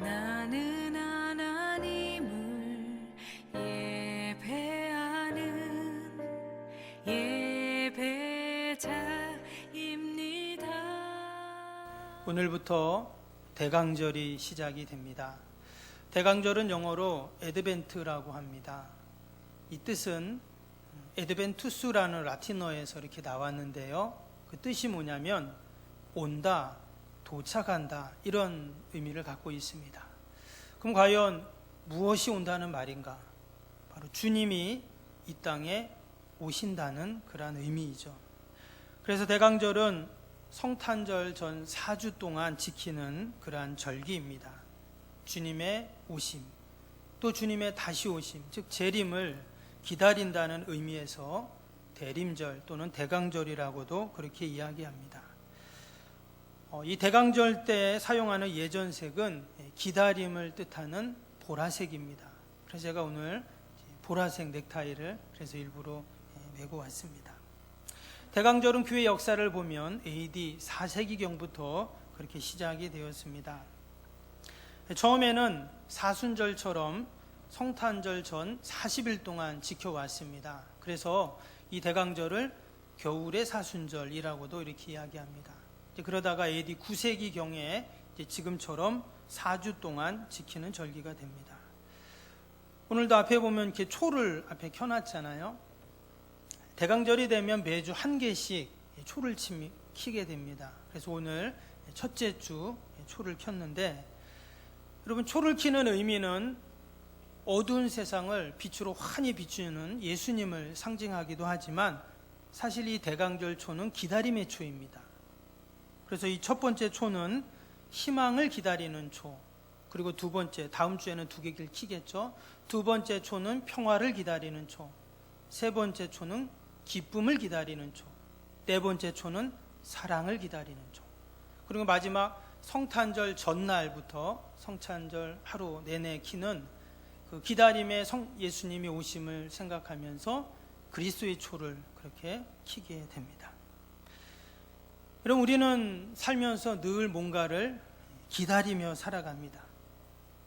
나는 하나님을 예배하는 예배자입니다. 오늘부터 대강절이 시작이 됩니다. 대강절은 영어로 에드벤트라고 합니다. 이 뜻은 에드벤투스라는 라틴어에서 이렇게 나왔는데요. 그 뜻이 뭐냐면 온다, 도착한다, 이런 의미를 갖고 있습니다. 그럼 과연 무엇이 온다는 말인가? 바로 주님이 이 땅에 오신다는 그러한 의미이죠. 그래서 대강절은 성탄절 전 4주 동안 지키는 그러한 절기입니다. 주님의 오심, 또 주님의 다시 오심, 즉 재림을 기다린다는 의미에서 대림절 또는 대강절이라고도 그렇게 이야기합니다. 이 대강절 때 사용하는 예전색은 기다림을 뜻하는 보라색입니다. 그래서 제가 오늘 보라색 넥타이를 그래서 일부러 메고 왔습니다. 대강절은 교회 역사를 보면 AD 4세기경부터 그렇게 시작이 되었습니다. 처음에는 사순절처럼 성탄절 전 40일 동안 지켜왔습니다. 그래서 이 대강절을 겨울의 사순절이라고도 이렇게 이야기합니다. 그러다가 AD 9세기경에 지금처럼 4주 동안 지키는 절기가 됩니다. 오늘도 앞에 보면 이렇게 초를 앞에 켜놨잖아요. 대강절이 되면 매주 한 개씩 초를 켜게 됩니다. 그래서 오늘 첫째 주 초를 켰는데, 여러분, 초를 켜는 의미는 어두운 세상을 빛으로 환히 비추는 예수님을 상징하기도 하지만 사실 이 대강절 초는 기다림의 초입니다. 그래서 이 첫 번째 초는 희망을 기다리는 초, 그리고 두 번째, 다음 주에는 두 개를 켜겠죠. 두 번째 초는 평화를 기다리는 초, 세 번째 초는 기쁨을 기다리는 초, 네 번째 초는 사랑을 기다리는 초, 그리고 마지막 성탄절 전날부터 성탄절 하루 내내 키는 그 기다림의 예수님이 오심을 생각하면서 그리스도의 초를 그렇게 키게 됩니다. 여러분, 우리는 살면서 늘 뭔가를 기다리며 살아갑니다.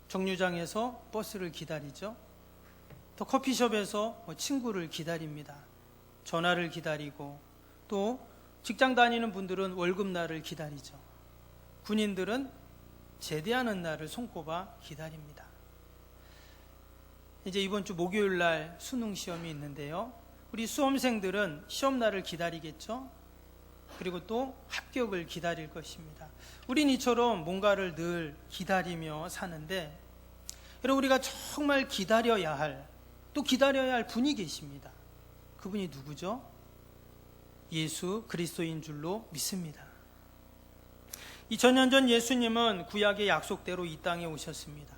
정류장에서 버스를 기다리죠. 또 커피숍에서 친구를 기다립니다. 전화를 기다리고, 또 직장 다니는 분들은 월급날을 기다리죠. 군인들은 제대하는 날을 손꼽아 기다립니다. 이제 이번 주 목요일 날 수능 시험이 있는데요. 우리 수험생들은 시험날을 기다리겠죠. 그리고 또 합격을 기다릴 것입니다. 우린 이처럼 뭔가를 늘 기다리며 사는데, 여러분, 우리가 정말 기다려야 할, 또 기다려야 할 분이 계십니다. 그분이 누구죠? 예수 그리스도인 줄로 믿습니다. 2000년 전 예수님은 구약의 약속대로 이 땅에 오셨습니다.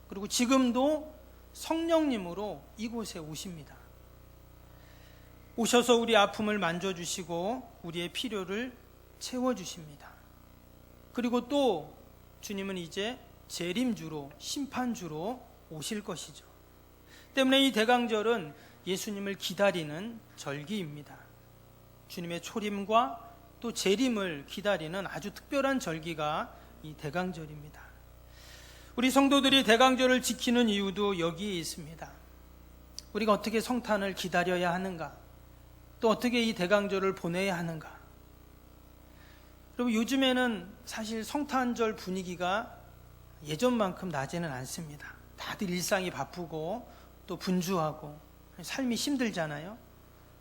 그리고 지금도 성령님으로 이곳에 오십니다. 오셔서 우리 아픔을 만져주시고 우리의 필요를 채워주십니다. 그리고 또 주님은 이제 재림주로, 심판주로 오실 것이죠. 때문에 이 대강절은 예수님을 기다리는 절기입니다. 주님의 초림과 또 재림을 기다리는 아주 특별한 절기가 이 대강절입니다. 우리 성도들이 대강절을 지키는 이유도 여기에 있습니다. 우리가 어떻게 성탄을 기다려야 하는가? 또 어떻게 이 대강절을 보내야 하는가? 여러분, 요즘에는 사실 성탄절 분위기가 예전만큼 나지는 않습니다. 다들 일상이 바쁘고 또 분주하고 삶이 힘들잖아요.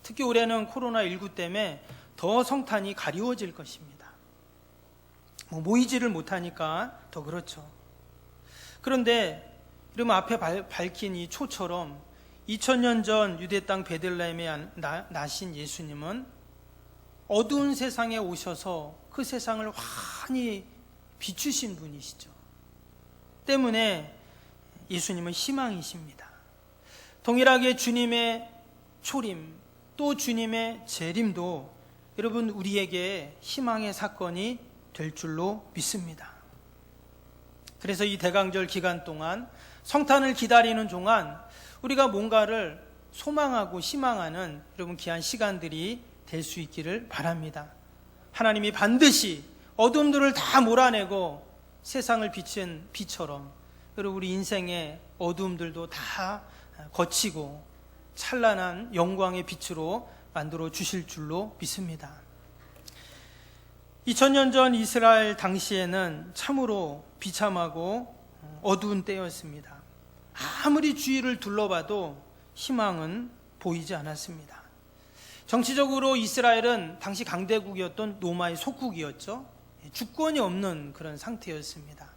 특히 올해는 코로나19 때문에 더 성탄이 가리워질 것입니다. 모이지를 못하니까 더 그렇죠. 그런데 여러분, 앞에 밝힌 이 초처럼 2000년 전 유대 땅 베들레헴에 나신 예수님은 어두운 세상에 오셔서 그 세상을 환히 비추신 분이시죠. 때문에 예수님은 희망이십니다. 동일하게 주님의 초림, 또 주님의 재림도 여러분, 우리에게 희망의 사건이 될 줄로 믿습니다. 그래서 이 대강절 기간 동안, 성탄을 기다리는 동안 우리가 뭔가를 소망하고 희망하는 여러분 귀한 시간들이 될 수 있기를 바랍니다. 하나님이 반드시 어둠들을 다 몰아내고 세상을 비춘 비처럼 그리고 우리 인생의 어두움들도 다 거치고 찬란한 영광의 빛으로 만들어 주실 줄로 믿습니다. 2000년 전 이스라엘 당시에는 참으로 비참하고 어두운 때였습니다. 아무리 주위를 둘러봐도 희망은 보이지 않았습니다. 정치적으로 이스라엘은 당시 강대국이었던 로마의 속국이었죠. 주권이 없는 그런 상태였습니다.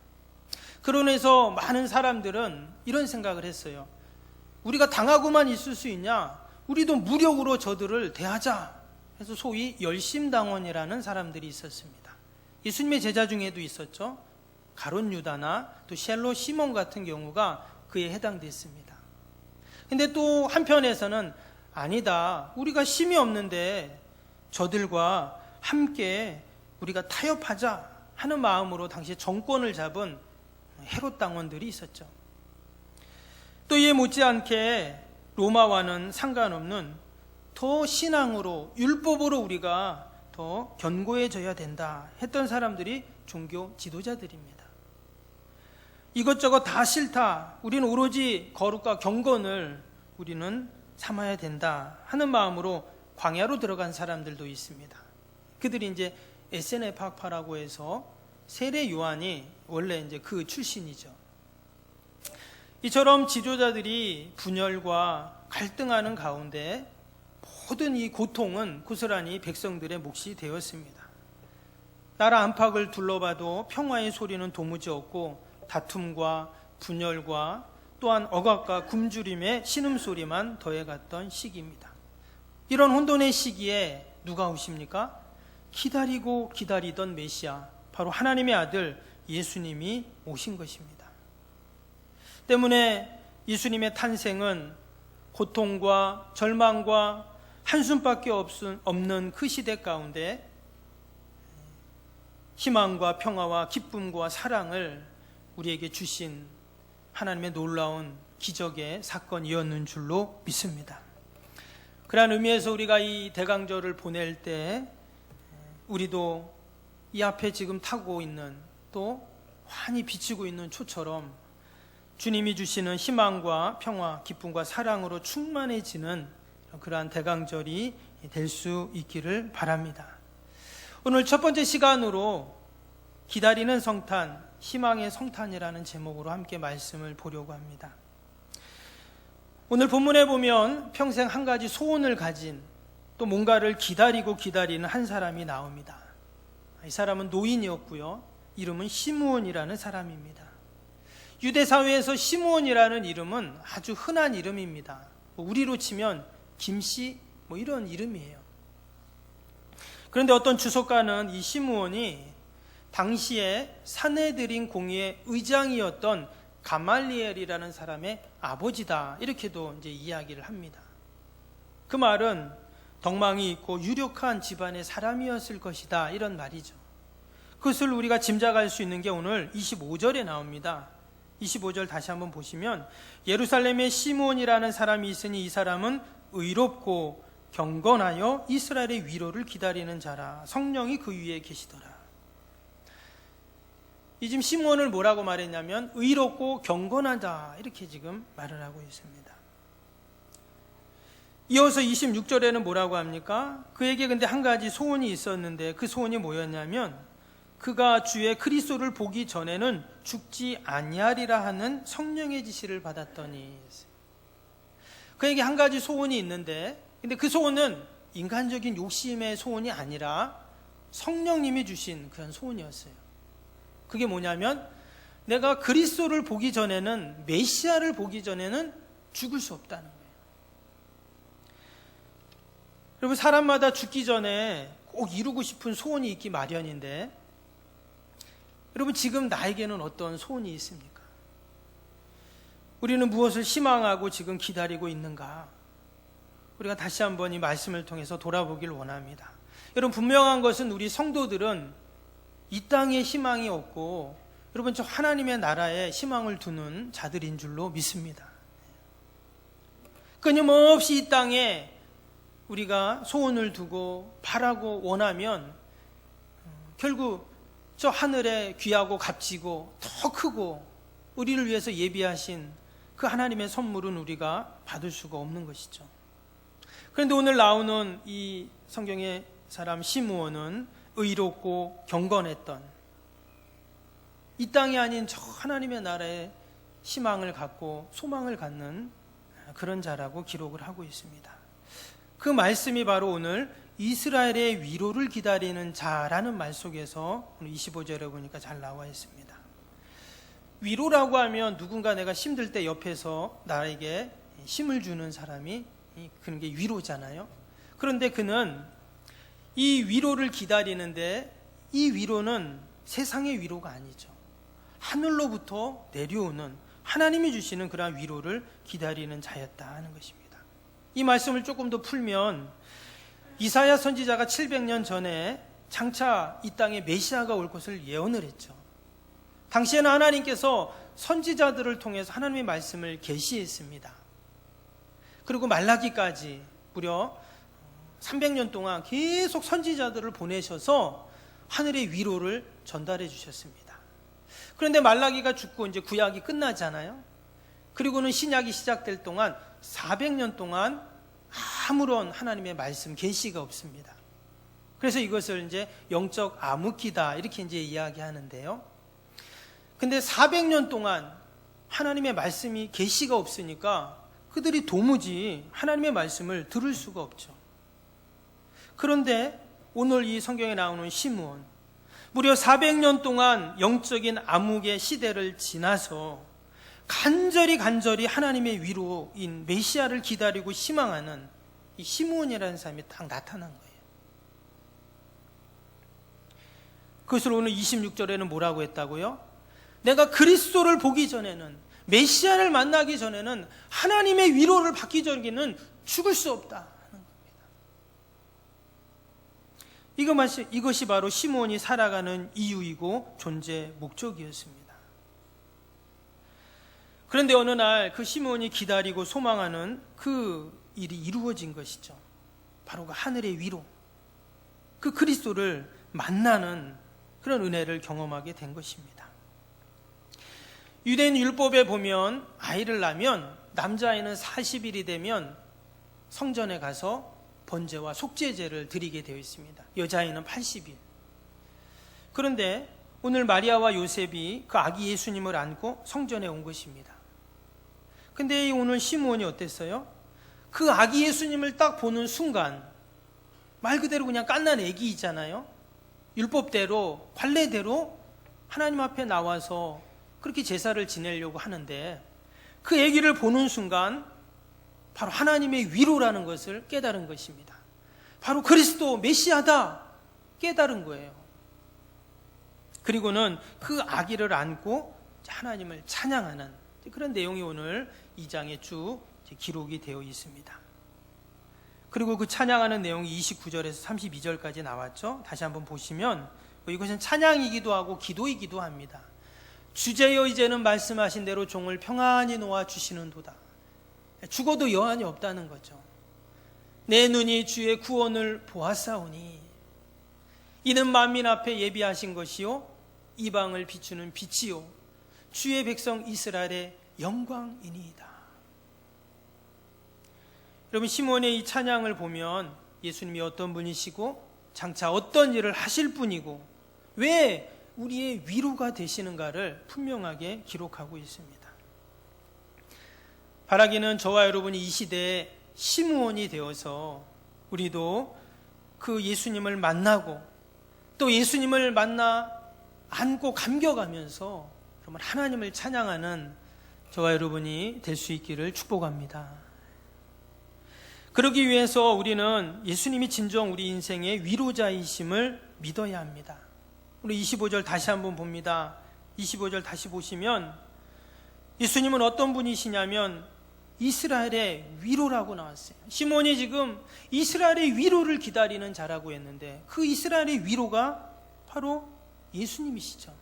그러면서 많은 사람들은 이런 생각을 했어요. 우리가 당하고만 있을 수 있냐? 우리도 무력으로 저들을 대하자. 그래서 소위 열심당원이라는 사람들이 있었습니다. 예수님의 제자 중에도 있었죠. 가룟 유다나 또 셀로 시몬 같은 경우가 그에 해당됐습니다. 근데 또 한편에서는 아니다. 우리가 힘이 없는데 저들과 함께 우리가 타협하자 하는 마음으로 당시에 정권을 잡은 헤롯 당원들이 있었죠. 또 이에 못지않게 로마와는 상관없는 더 신앙으로 율법으로 우리가 더 견고해져야 된다 했던 사람들이 종교 지도자들입니다. 이것저것 다 싫다. 우리는 오로지 거룩과 경건을 우리는 삼아야 된다 하는 마음으로 광야로 들어간 사람들도 있습니다. 그들이 이제 에세네 파파라고 해서 세례 요한이 원래 이제 그 출신이죠. 이처럼 지도자들이 분열과 갈등하는 가운데 모든 이 고통은 고스란히 백성들의 몫이 되었습니다. 나라 안팎을 둘러봐도 평화의 소리는 도무지 없고 다툼과 분열과 또한 억압과 굶주림의 신음소리만 더해갔던 시기입니다. 이런 혼돈의 시기에 누가 오십니까? 기다리고 기다리던 메시아, 바로 하나님의 아들 예수님이 오신 것입니다. 때문에 예수님의 탄생은 고통과 절망과 한숨밖에 없는 그 시대 가운데 희망과 평화와 기쁨과 사랑을 우리에게 주신 하나님의 놀라운 기적의 사건이었는 줄로 믿습니다. 그러한 의미에서 우리가 이 대강절을 보낼 때 우리도 이 앞에 지금 타고 있는 또 환히 비치고 있는 초처럼 주님이 주시는 희망과 평화, 기쁨과 사랑으로 충만해지는 그러한 대강절이 될 수 있기를 바랍니다. 오늘 첫 번째 시간으로 기다리는 성탄, 희망의 성탄이라는 제목으로 함께 말씀을 보려고 합니다. 오늘 본문에 보면 평생 한 가지 소원을 가진 또 뭔가를 기다리는 한 사람이 나옵니다. 이 사람은 노인이었고요. 이름은 시므온이라는 사람입니다. 유대 사회에서 시므온이라는 이름은 아주 흔한 이름입니다. 우리로 치면 김씨 이런 이름이에요. 그런데 어떤 주석가는 이 시므온이 당시에 산헤드린 공의의 의장이었던 가말리엘이라는 사람의 아버지다 이렇게도 이제 이야기를 합니다. 그 말은 덕망이 있고 유력한 집안의 사람이었을 것이다 이런 말이죠. 그것을 우리가 짐작할 수 있는 게 오늘 25절에 나옵니다. 25절 다시 한번 보시면 예루살렘에 시므온이라는 사람이 있으니 이 사람은 의롭고 경건하여 이스라엘의 위로를 기다리는 자라. 성령이 그 위에 계시더라. 이 지금 시므온을 뭐라고 말했냐면 의롭고 경건하다 이렇게 지금 말을 하고 있습니다. 이어서 26절에는 뭐라고 합니까? 그에게 근데 한 가지 소원이 있었는데 그 소원이 뭐였냐면 그가 주의 그리스도를 보기 전에는 죽지 아니하리라 하는 성령의 지시를 받았더니, 그에게 한 가지 소원이 있는데 근데 그 소원은 인간적인 욕심의 소원이 아니라 성령님이 주신 그런 소원이었어요. 그게 뭐냐면 내가 그리스도를 보기 전에는, 메시아를 보기 전에는 죽을 수 없다는 거예요. 여러분, 사람마다 죽기 전에 꼭 이루고 싶은 소원이 있기 마련인데, 여러분 지금 나에게는 어떤 소원이 있습니까? 우리는 무엇을 희망하고 지금 기다리고 있는가? 우리가 다시 한번 이 말씀을 통해서 돌아보길 원합니다. 여러분, 분명한 것은 우리 성도들은 이 땅에 희망이 없고 여러분 저 하나님의 나라에 희망을 두는 자들인 줄로 믿습니다. 끊임없이 이 땅에 우리가 소원을 두고 바라고 원하면 결국 저 하늘에 귀하고 값지고 더 크고 우리를 위해서 예비하신 그 하나님의 선물은 우리가 받을 수가 없는 것이죠. 그런데 오늘 나오는 이 성경의 사람 시므온은 의롭고 경건했던, 이 땅이 아닌 저 하나님의 나라에 희망을 갖고 소망을 갖는 그런 자라고 기록을 하고 있습니다. 그 말씀이 바로 오늘 이스라엘의 위로를 기다리는 자라는 말 속에서 오늘 25절에 보니까 잘 나와 있습니다. 위로라고 하면 누군가 내가 힘들 때 옆에서 나에게 힘을 주는 사람이, 그런 게 위로잖아요. 그런데 그는 이 위로를 기다리는데 이 위로는 세상의 위로가 아니죠. 하늘로부터 내려오는 하나님이 주시는 그러한 위로를 기다리는 자였다 하는 것입니다. 이 말씀을 조금 더 풀면 이사야 선지자가 700년 전에 장차 이 땅에 메시아가 올 것을 예언을 했죠. 당시에는 하나님께서 선지자들을 통해서 하나님의 말씀을 계시했습니다. 그리고 말라기까지 무려 300년 동안 계속 선지자들을 보내셔서 하늘의 위로를 전달해 주셨습니다. 그런데 말라기가 죽고 이제 구약이 끝나잖아요. 그리고는 신약이 시작될 동안 400년 동안 아무런 하나님의 말씀 계시가 없습니다. 그래서 이것을 이제 영적 암흑기다 이렇게 이제 이야기하는데요. 근데 400년 동안 하나님의 말씀이 계시가 없으니까 그들이 도무지 하나님의 말씀을 들을 수가 없죠. 그런데 오늘 이 성경에 나오는 시므온, 무려 400년 동안 영적인 암흑의 시대를 지나서 간절히 하나님의 위로인 메시아를 기다리고 희망하는 이 시므온이라는 사람이 딱 나타난 거예요. 그것을 오늘 26절에는 뭐라고 했다고요? 내가 그리스도를 보기 전에는, 메시아를 만나기 전에는, 하나님의 위로를 받기 전에는 죽을 수 없다 하는 겁니다. 이것이 바로 시므온이 살아가는 이유이고 존재 목적이었습니다. 그런데 어느 날 그 시므온이 기다리고 소망하는 그 일이 이루어진 것이죠. 바로 그 하늘의 위로, 그 그리스도를 만나는 그런 은혜를 경험하게 된 것입니다. 유대인 율법에 보면 아이를 낳으면 남자아이는 40일이 되면 성전에 가서 번제와 속죄제를 드리게 되어 있습니다. 여자아이는 80일. 그런데 오늘 마리아와 요셉이 그 아기 예수님을 안고 성전에 온 것입니다. 근데 오늘 시므온이 어땠어요? 그 아기 예수님을 딱 보는 순간 말 그대로 그냥 갓난 애기이잖아요. 율법대로 관례대로 하나님 앞에 나와서 그렇게 제사를 지내려고 하는데 그 아기를 보는 순간 바로 하나님의 위로라는 것을 깨달은 것입니다. 바로 그리스도 메시아다 깨달은 거예요. 그리고는 그 아기를 안고 하나님을 찬양하는 그런 내용이 오늘 2장에 쭉 기록이 되어 있습니다. 그리고 그 찬양하는 내용이 29절에서 32절까지 나왔죠. 다시 한번 보시면 이것은 찬양이기도 하고 기도이기도 합니다. 주제여 이제는 말씀하신 대로 종을 평안히 놓아 주시는도다. 죽어도 여한이 없다는 거죠. 내 눈이 주의 구원을 보았사오니 이는 만민 앞에 예비하신 것이요 이방을 비추는 빛이요 주의 백성 이스라엘의 영광이니이다. 여러분, 시므온의 이 찬양을 보면 예수님이 어떤 분이시고 장차 어떤 일을 하실 분이고 왜 우리의 위로가 되시는가를 분명하게 기록하고 있습니다. 바라기는 저와 여러분이 이 시대에 시므온이 되어서 우리도 그 예수님을 만나고 또 예수님을 만나 안고 감격하면서 여러분 하나님을 찬양하는 저와 여러분이 될 수 있기를 축복합니다. 그러기 위해서 우리는 예수님이 진정 우리 인생의 위로자이심을 믿어야 합니다. 우리 25절 다시 한번 봅니다. 25절 다시 보시면 예수님은 어떤 분이시냐면 이스라엘의 위로라고 나왔어요. 시몬이 지금 이스라엘의 위로를 기다리는 자라고 했는데 그 이스라엘의 위로가 바로 예수님이시죠.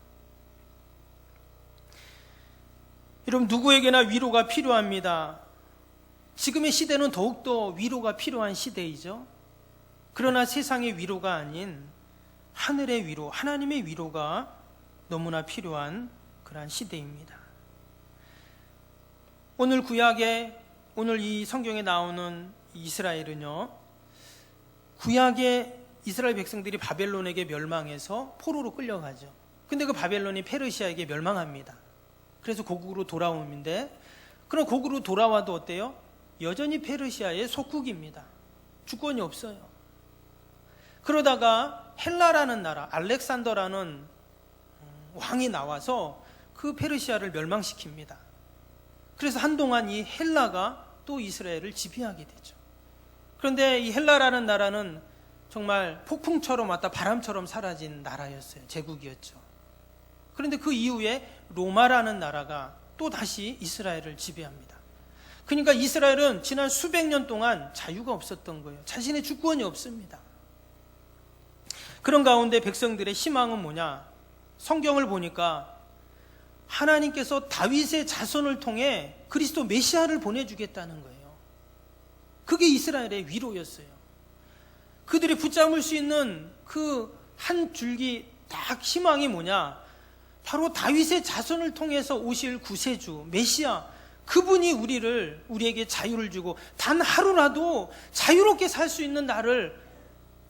여러분, 누구에게나 위로가 필요합니다. 지금의 시대는 더욱더 위로가 필요한 시대이죠. 그러나 세상의 위로가 아닌 하늘의 위로, 하나님의 위로가 너무나 필요한 그러한 시대입니다. 오늘 구약에, 오늘 이 성경에 나오는 이스라엘은요, 구약의 이스라엘 백성들이 바벨론에게 멸망해서 포로로 끌려가죠. 근데 그 바벨론이 페르시아에게 멸망합니다. 그래서 고국으로 돌아오는데, 그럼 고국으로 돌아와도 어때요? 여전히 페르시아의 속국입니다. 주권이 없어요. 그러다가 헬라라는 나라, 알렉산더라는 왕이 나와서 그 페르시아를 멸망시킵니다. 그래서 한동안 이 헬라가 또 이스라엘을 지배하게 되죠. 그런데 이 헬라라는 나라는 정말 폭풍처럼 왔다 바람처럼 사라진 나라였어요. 제국이었죠. 그런데 그 이후에 로마라는 나라가 또 다시 이스라엘을 지배합니다. 그러니까 이스라엘은 지난 수백 년 동안 자유가 없었던 거예요. 자신의 주권이 없습니다. 그런 가운데 백성들의 희망은 뭐냐? 성경을 보니까 하나님께서 다윗의 자손을 통해 그리스도 메시아를 보내주겠다는 거예요. 그게 이스라엘의 위로였어요. 그들이 붙잡을 수 있는 그 한 줄기 딱 희망이 뭐냐? 바로 다윗의 자손을 통해서 오실 구세주 메시아, 그분이 우리에게 자유를 주고 단 하루라도 자유롭게 살 수 있는 날을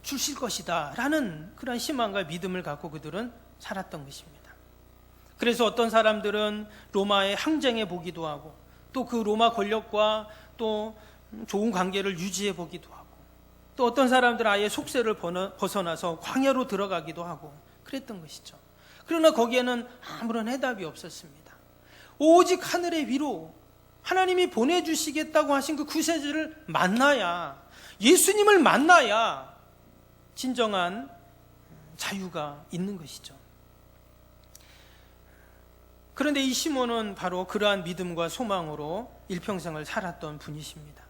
주실 것이다 라는 그런 희망과 믿음을 갖고 그들은 살았던 것입니다. 그래서 어떤 사람들은 로마의 항쟁해 보기도 하고, 또 그 로마 권력과 또 좋은 관계를 유지해 보기도 하고, 또 어떤 사람들은 아예 속세를 벗어나서 광야로 들어가기도 하고 그랬던 것이죠. 그러나 거기에는 아무런 해답이 없었습니다. 오직 하늘의 위로, 하나님이 보내주시겠다고 하신 그 구세주를 만나야, 예수님을 만나야 진정한 자유가 있는 것이죠. 그런데 이 시몬은 바로 그러한 믿음과 소망으로 일평생을 살았던 분이십니다.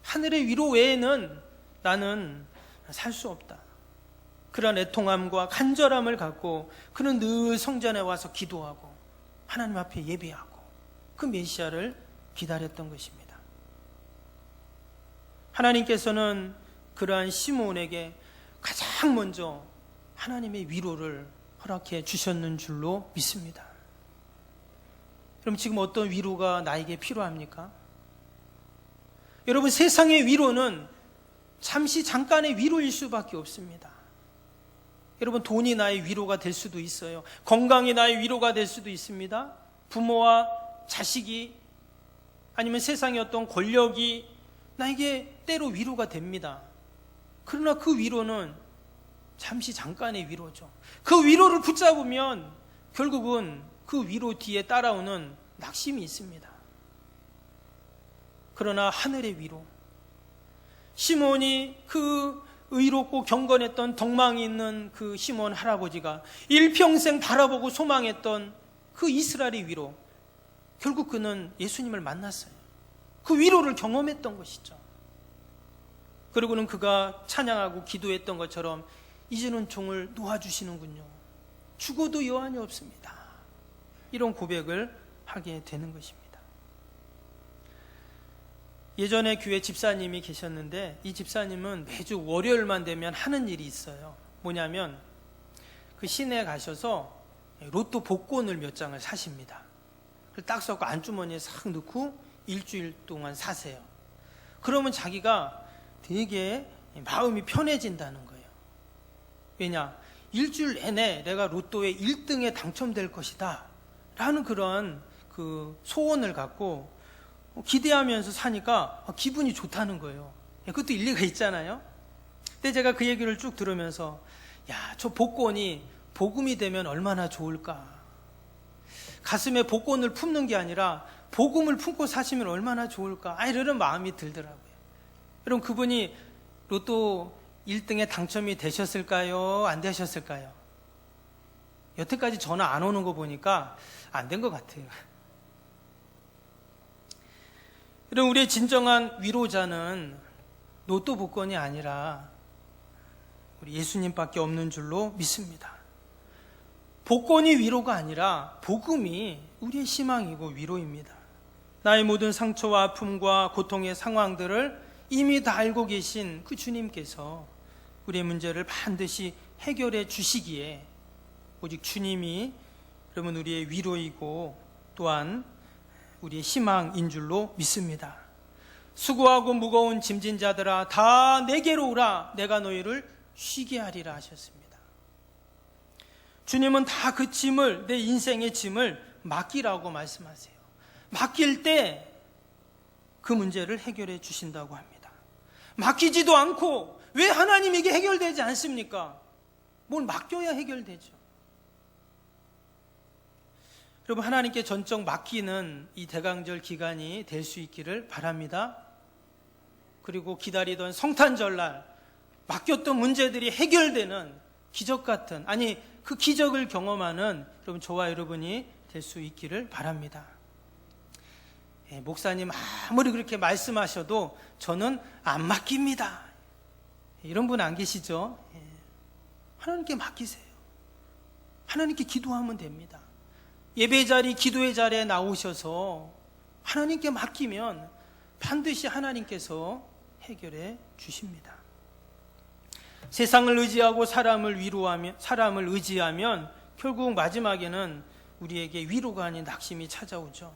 하늘의 위로 외에는 나는 살 수 없다. 그런 애통함과 간절함을 갖고 그는 늘 성전에 와서 기도하고 하나님 앞에 예배하고 그 메시아를 기다렸던 것입니다. 하나님께서는 그러한 시몬에게 가장 먼저 하나님의 위로를 허락해 주셨는 줄로 믿습니다. 그럼 지금 어떤 위로가 나에게 필요합니까? 여러분, 세상의 위로는 잠시 잠깐의 위로일 수밖에 없습니다. 여러분, 돈이 나의 위로가 될 수도 있어요. 건강이 나의 위로가 될 수도 있습니다. 부모와 자식이, 아니면 세상의 어떤 권력이 나에게 때로 위로가 됩니다. 그러나 그 위로는 잠시 잠깐의 위로죠. 그 위로를 붙잡으면 결국은 그 위로 뒤에 따라오는 낙심이 있습니다. 그러나 하늘의 위로, 시몬이 그 의롭고 경건했던 덕망이 있는 그 시몬 할아버지가 일평생 바라보고 소망했던 그 이스라엘의 위로, 결국 그는 예수님을 만났어요. 그 위로를 경험했던 것이죠. 그리고는 그가 찬양하고 기도했던 것처럼 이제는 종을 놓아주시는군요. 죽어도 여한이 없습니다. 이런 고백을 하게 되는 것입니다. 예전에 교회 집사님이 계셨는데, 이 집사님은 매주 월요일만 되면 하는 일이 있어요. 뭐냐면 그 시내에 가셔서 로또 복권을 몇 장을 사십니다. 그걸 딱 써서 안주머니에 싹 넣고 일주일 동안 사세요. 그러면 자기가 되게 마음이 편해진다는 거예요. 왜냐? 일주일 내내 내가 로또에 1등에 당첨될 것이다 라는 그런 그 소원을 갖고 기대하면서 사니까 기분이 좋다는 거예요. 그것도 일리가 있잖아요. 근데 제가 그 얘기를 쭉 들으면서, 야, 저 복권이 복음이 되면 얼마나 좋을까. 가슴에 복권을 품는 게 아니라 복음을 품고 사시면 얼마나 좋을까. 이런 마음이 들더라고요. 여러분, 그분이 로또 1등에 당첨이 되셨을까요? 안 되셨을까요? 여태까지 전화 안 오는 거 보니까 안 된 것 같아요. 여러분, 우리의 진정한 위로자는 로또 복권이 아니라 우리 예수님밖에 없는 줄로 믿습니다. 복권이 위로가 아니라 복음이 우리의 희망이고 위로입니다. 나의 모든 상처와 아픔과 고통의 상황들을 이미 다 알고 계신 그 주님께서 우리의 문제를 반드시 해결해 주시기에 오직 주님이 여러분 우리의 위로이고 또한 우리의 희망인 줄로 믿습니다. 수고하고 무거운 짐진 자들아 다 내게로 오라 내가 너희를 쉬게 하리라 하셨습니다. 주님은 다 그 짐을 내 인생의 짐을 맡기라고 말씀하세요. 맡길 때 그 문제를 해결해 주신다고 합니다. 맡기지도 않고 왜 하나님에게 해결되지 않습니까? 뭘 맡겨야 해결되죠. 여러분 하나님께 전적 맡기는 이 대강절 기간이 될 수 있기를 바랍니다. 그리고 기다리던 성탄절날 맡겼던 문제들이 해결되는 기적 같은 아니 그 기적을 경험하는 여러분 저와 여러분이 될 수 있기를 바랍니다. 목사님 아무리 그렇게 말씀하셔도 저는 안 맡깁니다. 이런 분 안 계시죠? 하나님께 맡기세요. 하나님께 기도하면 됩니다. 예배 자리, 기도의 자리에 나오셔서 하나님께 맡기면 반드시 하나님께서 해결해 주십니다. 세상을 의지하고 사람을 의지하면 결국 마지막에는 우리에게 위로가 아닌 낙심이 찾아오죠.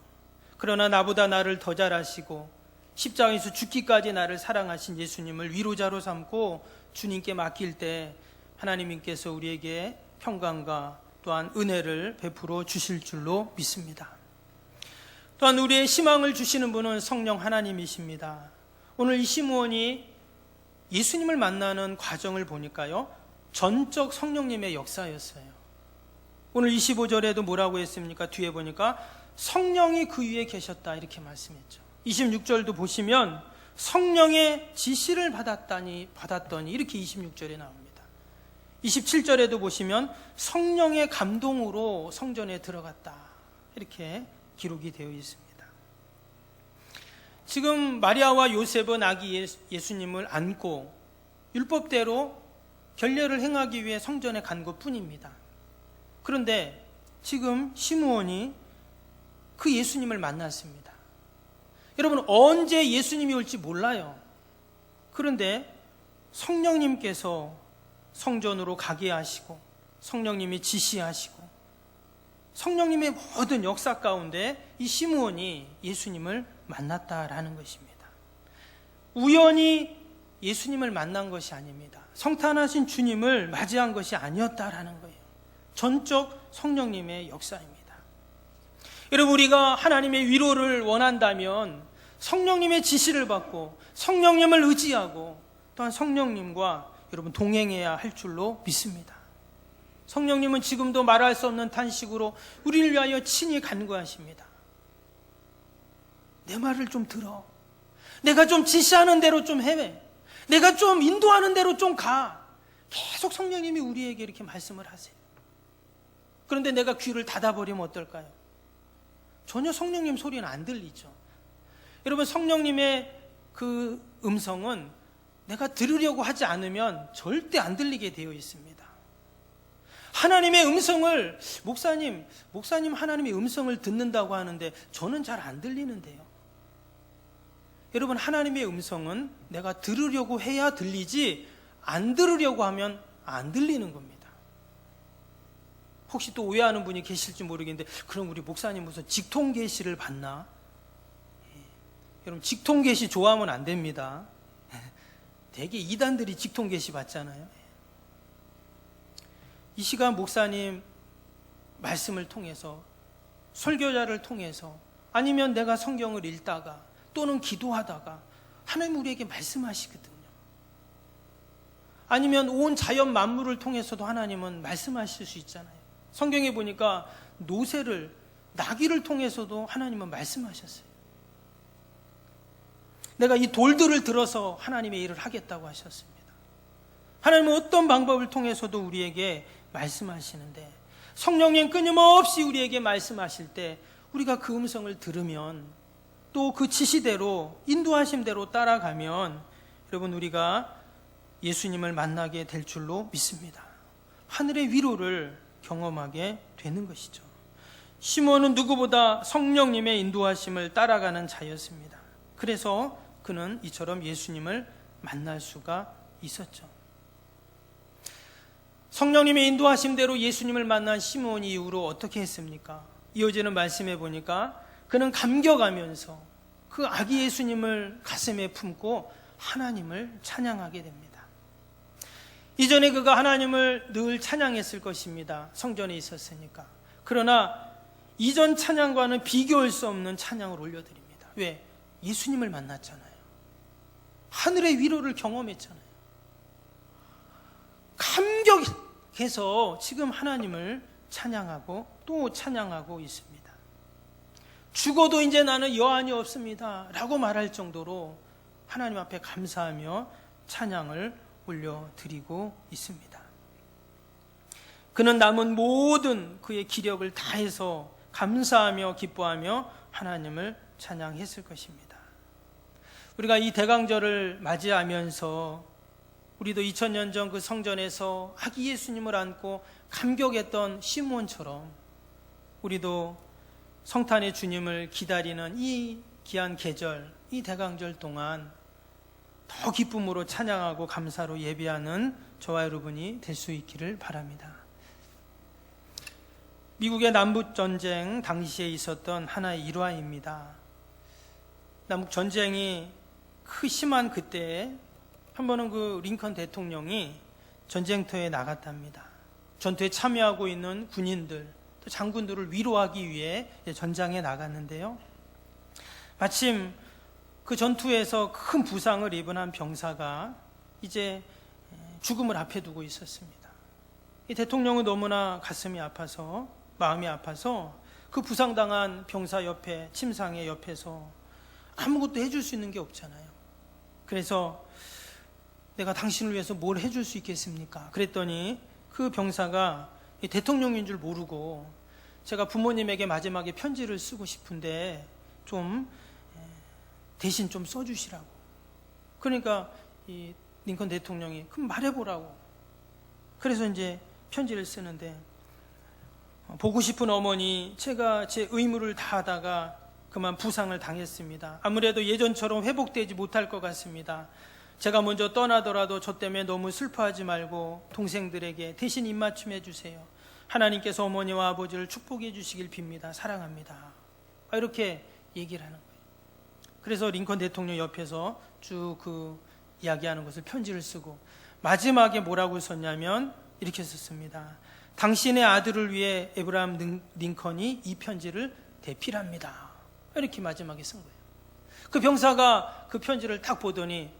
그러나 나보다 나를 더 잘 아시고 십자가에서 죽기까지 나를 사랑하신 예수님을 위로자로 삼고 주님께 맡길 때 하나님께서 우리에게 평강과 또한 은혜를 베풀어 주실 줄로 믿습니다. 또한 우리의 희망을 주시는 분은 성령 하나님이십니다. 오늘 이 시므온이 예수님을 만나는 과정을 보니까요 전적 성령님의 역사였어요. 오늘 25절에도 뭐라고 했습니까? 뒤에 보니까 성령이 그 위에 계셨다 이렇게 말씀했죠. 26절도 보시면 성령의 지시를 받았더니 이렇게 26절에 나옵니다. 27절에도 보시면 성령의 감동으로 성전에 들어갔다 이렇게 기록이 되어 있습니다. 지금 마리아와 요셉은 아기 예수님을 안고 율법대로 결례를 행하기 위해 성전에 간 것뿐입니다. 그런데 지금 시므온이 그 예수님을 만났습니다. 여러분 언제 예수님이 올지 몰라요. 그런데 성령님께서 성전으로 가게 하시고 성령님이 지시하시고 성령님의 모든 역사 가운데 이 시므온이 예수님을 만났다라는 것입니다. 우연히 예수님을 만난 것이 아닙니다. 성탄하신 주님을 맞이한 것이 아니었다라는 거예요. 전적 성령님의 역사입니다. 여러분 우리가 하나님의 위로를 원한다면 성령님의 지시를 받고 성령님을 의지하고 또한 성령님과 여러분 동행해야 할 줄로 믿습니다. 성령님은 지금도 말할 수 없는 탄식으로 우리를 위하여 친히 간구하십니다. 내 말을 좀 들어. 내가 좀 지시하는 대로 좀 해. 내가 좀 인도하는 대로 좀 가. 계속 성령님이 우리에게 이렇게 말씀을 하세요. 그런데 내가 귀를 닫아버리면 어떨까요? 전혀 성령님 소리는 안 들리죠. 여러분 성령님의 그 음성은 내가 들으려고 하지 않으면 절대 안 들리게 되어 있습니다. 하나님의 음성을 목사님 하나님의 음성을 듣는다고 하는데 저는 잘 안 들리는데요. 여러분 하나님의 음성은 내가 들으려고 해야 들리지 안 들으려고 하면 안 들리는 겁니다. 혹시 또 오해하는 분이 계실지 모르겠는데 그럼 우리 목사님 무슨 직통 계시를 받나? 여러분 직통 계시 좋아하면 안 됩니다. 되게 이단들이 직통 계시 받잖아요. 이 시간 목사님 말씀을 통해서 설교자를 통해서 아니면 내가 성경을 읽다가 또는 기도하다가 하나님 우리에게 말씀하시거든요. 아니면 온 자연 만물을 통해서도 하나님은 말씀하실 수 있잖아요. 성경에 보니까 노새를 나귀를 통해서도 하나님은 말씀하셨어요. 내가 이 돌들을 들어서 하나님의 일을 하겠다고 하셨습니다. 하나님은 어떤 방법을 통해서도 우리에게 말씀하시는데 성령님 끊임없이 우리에게 말씀하실 때 우리가 그 음성을 들으면 또 그 지시대로 인도하심대로 따라가면 여러분 우리가 예수님을 만나게 될 줄로 믿습니다. 하늘의 위로를 경험하게 되는 것이죠. 시므온은 누구보다 성령님의 인도하심을 따라가는 자였습니다. 그래서 그는 이처럼 예수님을 만날 수가 있었죠. 성령님의 인도하심대로 예수님을 만난 시몬이 이후로 어떻게 했습니까? 이어지는 말씀에 보니까 그는 감격하면서 그 아기 예수님을 가슴에 품고 하나님을 찬양하게 됩니다. 이전에 그가 하나님을 늘 찬양했을 것입니다. 성전에 있었으니까. 그러나 이전 찬양과는 비교할 수 없는 찬양을 올려드립니다. 왜? 예수님을 만났잖아요. 하늘의 위로를 경험했잖아요. 감격해서 지금 하나님을 찬양하고 또 찬양하고 있습니다. 죽어도 이제 나는 여한이 없습니다 라고 말할 정도로 하나님 앞에 감사하며 찬양을 올려드리고 있습니다. 그는 남은 모든 그의 기력을 다해서 감사하며 기뻐하며 하나님을 찬양했을 것입니다. 우리가 이 대강절을 맞이하면서 우리도 2000년 전 그 성전에서 아기 예수님을 안고 감격했던 시몬처럼 우리도 성탄의 주님을 기다리는 이 귀한 계절, 이 대강절 동안 더 기쁨으로 찬양하고 감사로 예배하는 저와 여러분이 될 수 있기를 바랍니다. 미국의 남북전쟁 당시에 있었던 하나의 일화입니다. 남북전쟁이 심한 그때에 한 번은 그 링컨 대통령이 전쟁터에 나갔답니다. 전투에 참여하고 있는 군인들, 또 장군들을 위로하기 위해 전장에 나갔는데요. 마침 그 전투에서 큰 부상을 입은 한 병사가 이제 죽음을 앞에 두고 있었습니다. 이 대통령은 너무나 가슴이 아파서, 마음이 아파서 그 부상당한 병사 옆에, 침상의 옆에서 아무것도 해줄 수 있는 게 없잖아요. 그래서 내가 당신을 위해서 뭘 해줄 수 있겠습니까? 그랬더니 그 병사가 대통령인 줄 모르고 제가 부모님에게 마지막에 편지를 쓰고 싶은데 좀 대신 좀 써주시라고. 그러니까 이 링컨 대통령이 그럼 말해보라고. 그래서 이제 편지를 쓰는데, 보고 싶은 어머니, 제가 제 의무를 다하다가 그만 부상을 당했습니다. 아무래도 예전처럼 회복되지 못할 것 같습니다. 제가 먼저 떠나더라도 저 때문에 너무 슬퍼하지 말고 동생들에게 대신 입맞춤해 주세요. 하나님께서 어머니와 아버지를 축복해 주시길 빕니다. 사랑합니다. 이렇게 얘기를 하는 거예요. 그래서 링컨 대통령 옆에서 쭉 그 이야기하는 것을 편지를 쓰고 마지막에 뭐라고 썼냐면 이렇게 썼습니다. 당신의 아들을 위해 에브라함 링컨이 이 편지를 대필합니다. 이렇게 마지막에 쓴 거예요. 그 병사가 그 편지를 딱 보더니,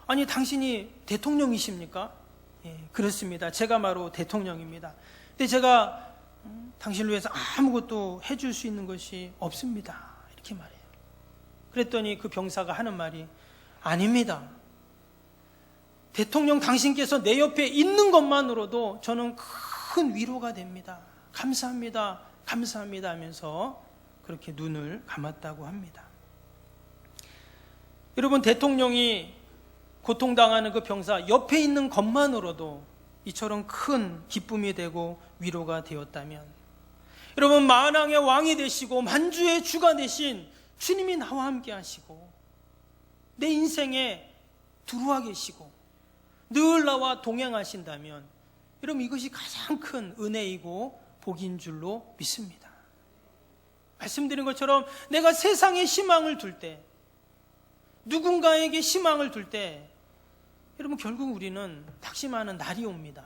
아니 당신이 대통령이십니까? 예, 그렇습니다. 제가 바로 대통령입니다. 근데 제가 당신을 위해서 아무것도 해줄 수 있는 것이 없습니다. 이렇게 말해요. 그랬더니 그 병사가 하는 말이, 아닙니다. 대통령 당신께서 내 옆에 있는 것만으로도 저는 큰 위로가 됩니다. 감사합니다. 감사합니다 하면서 그렇게 눈을 감았다고 합니다. 여러분, 대통령이 고통당하는 그 병사 옆에 있는 것만으로도 이처럼 큰 기쁨이 되고 위로가 되었다면, 여러분, 만왕의 왕이 되시고 만주의 주가 되신 주님이 나와 함께 하시고 내 인생에 들어와 계시고 늘 나와 동행하신다면, 여러분, 이것이 가장 큰 은혜이고 복인 줄로 믿습니다. 말씀드린 것처럼 내가 세상에 희망을 둘 때, 누군가에게 희망을 둘 때, 여러분, 결국 우리는 낙심하는 날이 옵니다.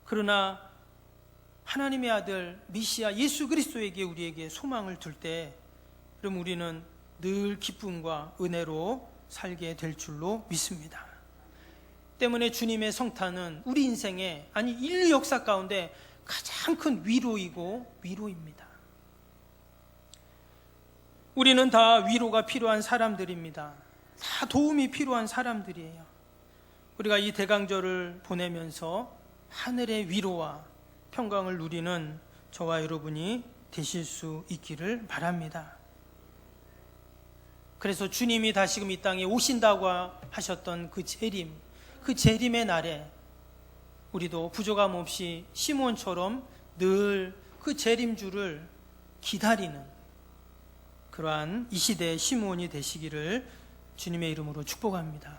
그러나 하나님의 아들 메시아 예수 그리스도에게 우리에게 소망을 둘 때, 여러분, 우리는 늘 기쁨과 은혜로 살게 될 줄로 믿습니다. 때문에 주님의 성탄은 우리 인생에, 아니 인류 역사 가운데 가장 큰 위로이고 위로입니다. 우리는 다 위로가 필요한 사람들입니다. 다 도움이 필요한 사람들이에요. 우리가 이 대강절을 보내면서 하늘의 위로와 평강을 누리는 저와 여러분이 되실 수 있기를 바랍니다. 그래서 주님이 다시금 이 땅에 오신다고 하셨던 그 재림의 날에 우리도 부족함 없이 시몬처럼 늘 그 재림주를 기다리는 그러한 이 시대의 시몬이 되시기를 주님의 이름으로 축복합니다.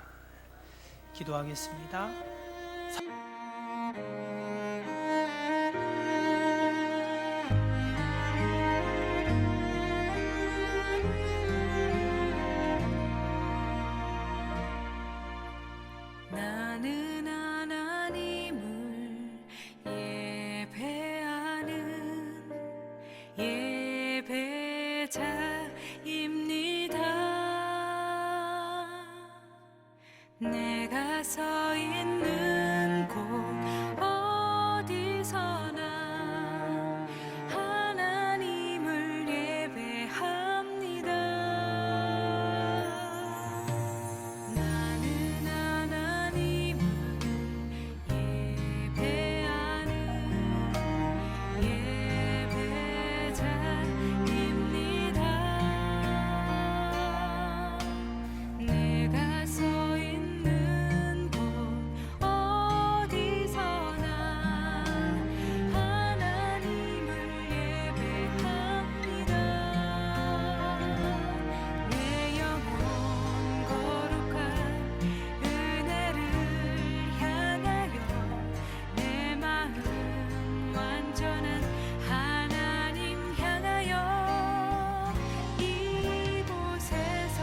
기도하겠습니다. 내가 서 있는 곳 어디서나 하나님을 예배합니다. 나는 하나님을 예배하는 예배자입니다. 내가 서 있는 곳 어디서나 하나님을 예배합니다. 내 영혼 거룩한 은혜를 향하여 내 마음 완전한 하나님 향하여 이곳에서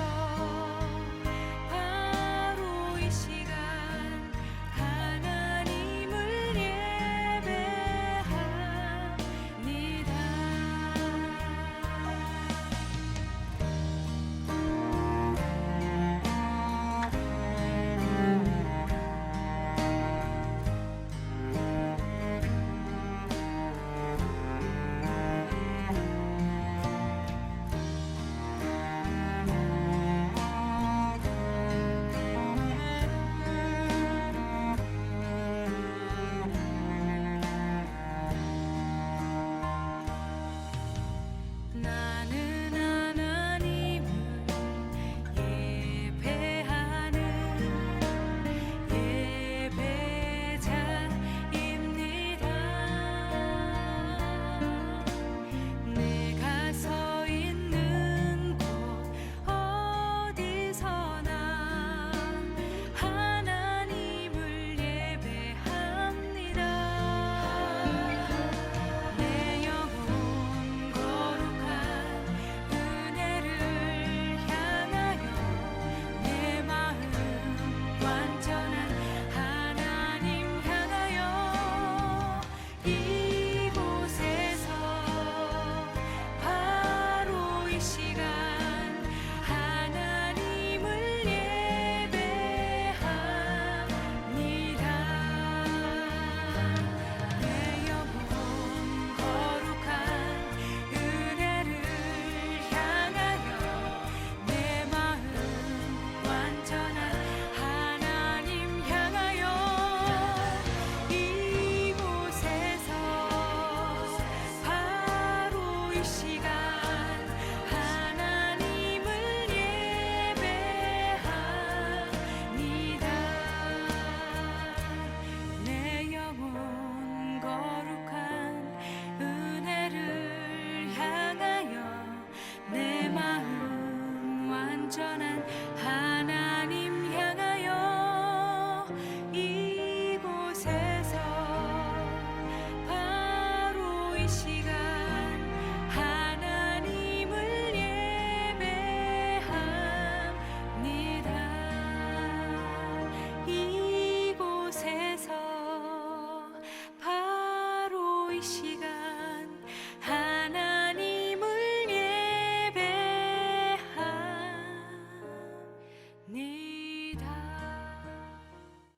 바로 이 시간 하나님을 나는 하나님을 예배하는 예배자입니다. 내가 서 있는 곳 어디서나 하나님을 예배합니다. 내 영혼 거룩한 은혜를 향하여 내 마음 완전한 하나님 향하여 이곳에서 바로 이 시간 하나님을 예배합니다. 내 영혼 거룩한 은혜를 향하여 내 마음 완전한 하나님 향하여 이곳에서 바로 이 시간 하나님을 예배합니다. 내 영혼 거룩한 은혜를 향하여 내 마음 완전한 하나님 향하여 이곳에서 바로 이 시간 하나님을 예배합니다. 이곳에서 바로 이 시간 하나님을 예배합니다.